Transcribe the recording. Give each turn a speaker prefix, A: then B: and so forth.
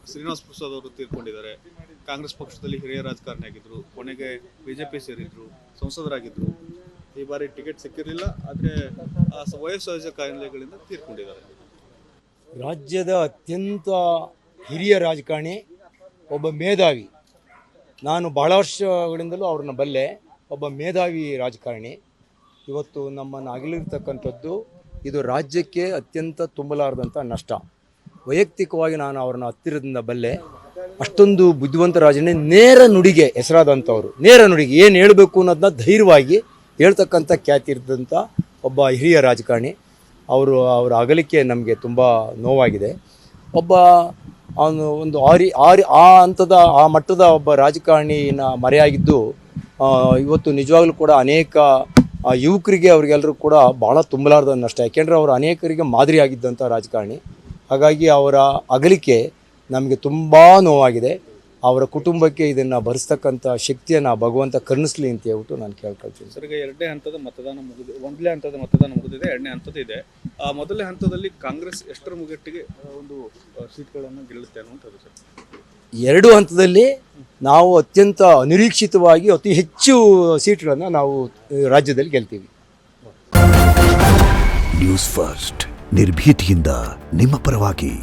A: ಶ್ರೀನಿವಾಸ್ ಪ್ರಸಾದ್ ಅವರು ತೀರ್ಕೊಂಡಿದ್ದಾರೆ. ಕಾಂಗ್ರೆಸ್ ಪಕ್ಷದಲ್ಲಿ ಹಿರಿಯ ರಾಜಕಾರಣಿ ಆಗಿದ್ರು, ಕೊನೆಗೆ ಬಿಜೆಪಿ ಸೇರಿದ್ರು, ಸಂಸದರಾಗಿದ್ರು. ಈ ಬಾರಿ ಟಿಕೆಟ್ ಸಿಕ್ಕಿರಲಿಲ್ಲ, ಆದರೆ ವಯೋಸಹಜ ಕಾಯಿಲೆಗಳಿಂದ ತೀರ್ಕೊಂಡಿದ್ದಾರೆ.
B: ರಾಜ್ಯದ ಅತ್ಯಂತ ಹಿರಿಯ ರಾಜಕಾರಣಿ, ಒಬ್ಬ ಮೇಧಾವಿ. ನಾನು ಬಹಳ ವರ್ಷಗಳಿಂದಲೂ ಅವ್ರನ್ನ ಬಲ್ಲೆ. ಒಬ್ಬ ಮೇಧಾವಿ ರಾಜಕಾರಣಿ ಇವತ್ತು ನಮ್ಮನ್ನು ಅಗಲಿರ್ತಕ್ಕಂಥದ್ದು ಇದು ರಾಜ್ಯಕ್ಕೆ ಅತ್ಯಂತ ತುಂಬಲಾರದಂಥ ನಷ್ಟ. ವೈಯಕ್ತಿಕವಾಗಿ ನಾನು ಅವ್ರನ್ನ ಹತ್ತಿರದಿಂದ ಬಲ್ಲೆ. ಅಷ್ಟೊಂದು ಬುದ್ಧಿವಂತ ರಾಜನೇ, ನೇರ ನುಡಿಗೆ ಹೆಸರಾದಂಥವ್ರು. ನೇರ ನುಡಿಗೆ ಏನು ಹೇಳಬೇಕು ಅನ್ನೋದನ್ನ ಧೈರ್ಯವಾಗಿ ಹೇಳ್ತಕ್ಕಂಥ ಖ್ಯಾತಿ ಇದ್ದಂಥ ಒಬ್ಬ ಹಿರಿಯ ರಾಜಕಾರಣಿ. ಅವರ ಅಗಲಿಕೆ ನಮಗೆ ತುಂಬ ನೋವಾಗಿದೆ. ಒಬ್ಬ ಅವನು ಒಂದು ಆ ಮಟ್ಟದ ಒಬ್ಬ ರಾಜಕಾರಣಿನ ಮರೆಯಾಗಿದ್ದು ಇವತ್ತು ನಿಜವಾಗ್ಲೂ ಕೂಡ ಅನೇಕ ಯುವಕರಿಗೆ ಅವ್ರಿಗೆಲ್ಲರೂ ಕೂಡ ಭಾಳ ತುಂಬಲಾರ್ದ ನಷ್ಟ. ಯಾಕೆಂದರೆ ಅವರು ಅನೇಕರಿಗೆ ಮಾದರಿಯಾಗಿದ್ದಂಥ ರಾಜಕಾರಣಿ. ಹಾಗಾಗಿ ಅವರ ಅಗಲಿಕೆ ನಮಗೆ ತುಂಬ ನೋವಾಗಿದೆ. ಅವರ ಕುಟುಂಬಕ್ಕೆ ಇದನ್ನು ಭರಿಸ್ತಕ್ಕಂಥ ಶಕ್ತಿಯನ್ನು ಭಗವಂತ ಕರುಣಿಸಲಿ ಅಂತ ಹೇಳ್ಬಿಟ್ಟು ನಾನು ಕೇಳ್ಕೊಳ್ತೀನಿ.
A: ಸರ್, ಈಗ ಎರಡನೇ ಹಂತದ ಮತದಾನ ಮುಗಿದಿದೆ. ಒಂದನೇ ಹಂತದ ಮತದಾನ ಮುಗಿದಿದೆ, ಎರಡನೇ ಹಂತದ ಇದೆ. ಮೊದಲನೇ ಹಂತದಲ್ಲಿ ಕಾಂಗ್ರೆಸ್ ಎಷ್ಟರ ಮುಗಿಟ್ಟಿಗೆ ಒಂದು ಸೀಟ್ಗಳನ್ನು ಗೆಲ್ಲುತ್ತೆ ಅನ್ನುವಂಥದ್ದು ಸರ್?
B: ಎರಡು ಹಂತದಲ್ಲಿ ನಾವು ಅತ್ಯಂತ ಅನಿರೀಕ್ಷಿತವಾಗಿ ಅತಿ ಹೆಚ್ಚು ಸೀಟ್ಗಳನ್ನು ನಾವು ರಾಜ್ಯದಲ್ಲಿ ಗೆಲ್ತೀವಿ.
C: ನ್ಯೂಸ್ ಫಸ್ಟ್, ನಿರ್ಭೀತಿಯಿಂದ ನಿಮ್ಮ ಪರವಾಗಿ.